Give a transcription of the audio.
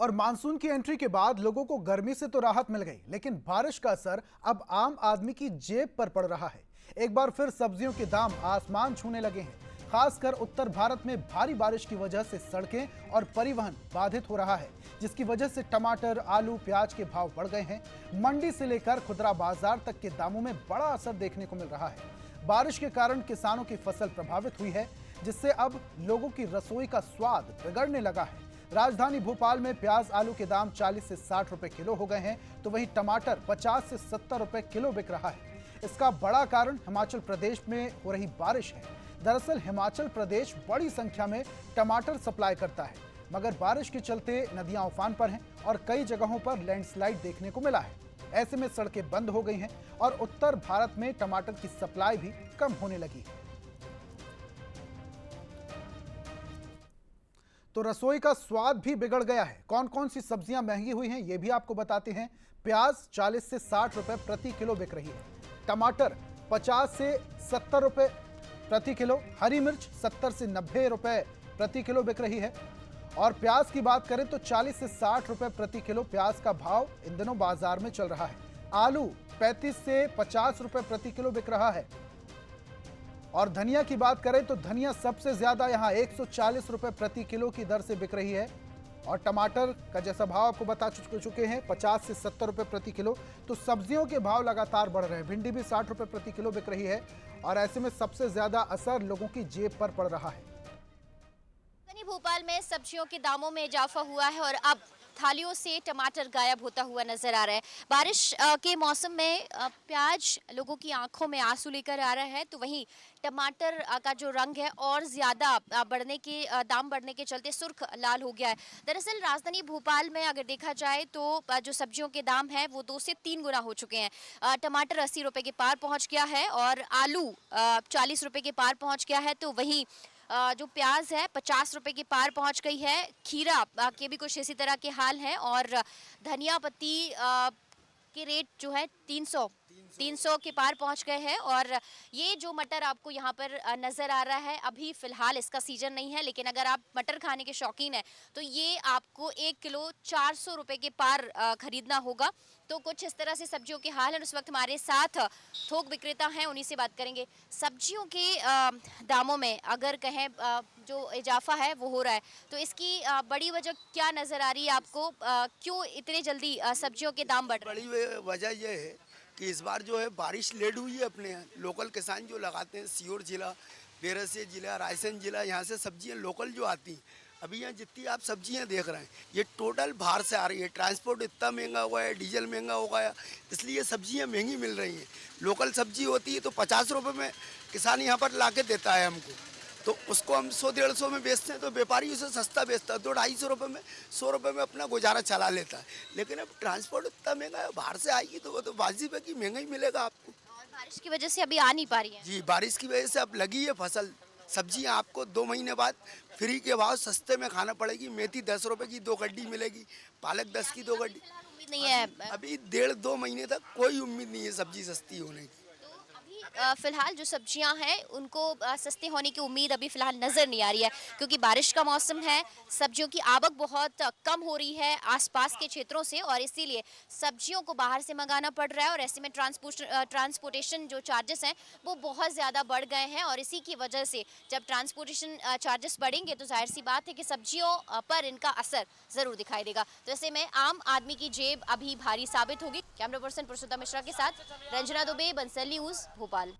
और मानसून की एंट्री के बाद लोगों को गर्मी से तो राहत मिल गई, लेकिन बारिश का असर अब आम आदमी की जेब पर पड़ रहा है। एक बार फिर सब्जियों के दाम आसमान छूने लगे हैं। खासकर उत्तर भारत में भारी बारिश की वजह से सड़कें और परिवहन बाधित हो रहा है, जिसकी वजह से टमाटर, आलू, प्याज के भाव बढ़ गए हैं। मंडी से लेकर खुदरा बाजार तक के दामों में बड़ा असर देखने को मिल रहा है। बारिश के कारण किसानों की फसल प्रभावित हुई है, जिससे अब लोगों की रसोई का स्वाद बिगड़ने लगा है। राजधानी भोपाल में प्याज, आलू के दाम 40 से 60 रुपए किलो हो गए हैं, तो वहीं टमाटर 50 से 70 रुपए किलो बिक रहा है। इसका बड़ा कारण हिमाचल प्रदेश में हो रही बारिश है। दरअसल हिमाचल प्रदेश बड़ी संख्या में टमाटर सप्लाई करता है, मगर बारिश के चलते नदियां उफान पर हैं और कई जगहों पर लैंडस्लाइड देखने को मिला है। ऐसे में सड़कें बंद हो गई हैं और उत्तर भारत में टमाटर की सप्लाई भी कम होने लगी है। तो रसोई का स्वाद भी बिगड़ गया है। कौन कौन सी सब्जियां महंगी हुई हैं, ये भी आपको बताते हैं। प्याज 40 से 60 रुपए प्रति किलो बिक रही है। टमाटर 50 से 70 रुपए प्रति किलो। हरी मिर्च 70 से 90 रुपए प्रति किलो बिक रही है। और प्याज की बात करें तो 40 से 60 रुपए प्रति किलो प्याज का भाव इन दिनों बाजार में चल रहा है। आलू 35 से 50 रुपए प्रति किलो बिक रहा है। और धनिया की बात करें तो धनिया सबसे ज्यादा यहां 140 रुपए प्रति किलो की दर से बिक रही है। और टमाटर का जैसा भाव आपको बता चुके हैं 50 से 70 रुपए प्रति किलो। तो सब्जियों के भाव लगातार बढ़ रहे हैं। भिंडी भी 60 रुपए प्रति किलो बिक रही है और ऐसे में सबसे ज्यादा असर लोगों की जेब पर पड़ रहा है। भोपाल में सब्जियों के दामों में इजाफा हुआ है और अब थालियों से टमाटर गायब होता हुआ नजर आ रहा है। बारिश के मौसम में प्याज लोगों की आंखों में आंसू लेकर आ रहा है, तो वहीं टमाटर का जो रंग है और ज्यादा दाम बढ़ने के चलते सुर्ख लाल हो गया है। दरअसल राजधानी भोपाल में अगर देखा जाए तो जो सब्जियों के दाम है वो 2 से 3 गुना हो चुके हैं। टमाटर 80 रुपए के पार पहुंच गया है और आलू 40 रुपए के पार पहुंच गया है, तो वहीं जो प्याज है 50 रुपए के पार पहुंच गई है। खीरा के भी कुछ इसी तरह के हाल हैं और धनिया पत्ती के रेट जो है 300 के पार पहुंच गए हैं। और ये जो मटर आपको यहाँ पर नज़र आ रहा है, अभी फ़िलहाल इसका सीज़न नहीं है, लेकिन अगर आप मटर खाने के शौकीन हैं तो ये आपको 1 किलो 400 रुपए के पार खरीदना होगा। तो कुछ इस तरह से सब्जियों के हाल हैं। उस वक्त हमारे साथ थोक विक्रेता हैं, उन्हीं से बात करेंगे। सब्जियों के दामों में अगर कहें जो इजाफा है वो हो रहा है, तो इसकी बड़ी वजह क्या नज़र आ रही है आपको? क्यों इतने जल्दी सब्जियों के दाम बढ़ रहे हैं? बड़ी वजह यह है कि इस बार जो है बारिश लेट हुई है। अपने यहाँ लोकल किसान जो लगाते हैं, सीहोर जिला, बेरसिया जिला, रायसेन जिला, यहाँ से सब्जियाँ लोकल जो आती हैं, अभी यहाँ जितनी आप सब्जियाँ देख रहे हैं ये टोटल बाहर से आ रही है। ट्रांसपोर्ट इतना महंगा हुआ है, डीजल महंगा हो गया, इसलिए ये सब्जियाँ महंगी मिल रही हैं। लोकल सब्जी होती है तो 50 रुपये में किसान यहाँ पर ला के देता है हमको, तो उसको हम 100-150 में बेचते हैं, तो व्यापारी उसे सस्ता बेचता है, तो 250 रुपये में 100 रुपये में अपना गुजारा चला लेता है। लेकिन अब ट्रांसपोर्ट इतना महंगा है, बाहर से आएगी तो वो तो वाजिब है कि महंगा ही मिलेगा आपको। और बारिश की वजह से अभी आ नहीं पा रही है। जी, बारिश की वजह से अब लगी है फसल। सब्जियां आपको 2 महीने बाद फ्री के भाव सस्ते में खाना पड़ेगी। मेथी 10 रुपये की 2 गड्डी मिलेगी, पालक 10 की 2 गड्डी। उम्मीद नहीं है अभी 1.5-2 महीने तक कोई उम्मीद नहीं है सब्जी सस्ती होने की। फिलहाल जो सब्जियां हैं उनको सस्ते होने की उम्मीद अभी फिलहाल नज़र नहीं आ रही है, क्योंकि बारिश का मौसम है, सब्जियों की आवक बहुत कम हो रही है आसपास के क्षेत्रों से, और इसीलिए सब्जियों को बाहर से मंगाना पड़ रहा है। और ऐसे में ट्रांसपोर्टेशन जो चार्जेस हैं वो बहुत ज़्यादा बढ़ गए हैं, और इसी की वजह से जब ट्रांसपोर्टेशन चार्जेस बढ़ेंगे तो जाहिर सी बात है कि सब्जियों पर इनका असर ज़रूर दिखाई देगा। तो ऐसे में आम आदमी की जेब अभी भारी साबित होगी। कैमरा पर्सन पुरुषोत्तम मिश्रा के साथ रंजना दुबे, बंसल न्यूज़, भोपाल।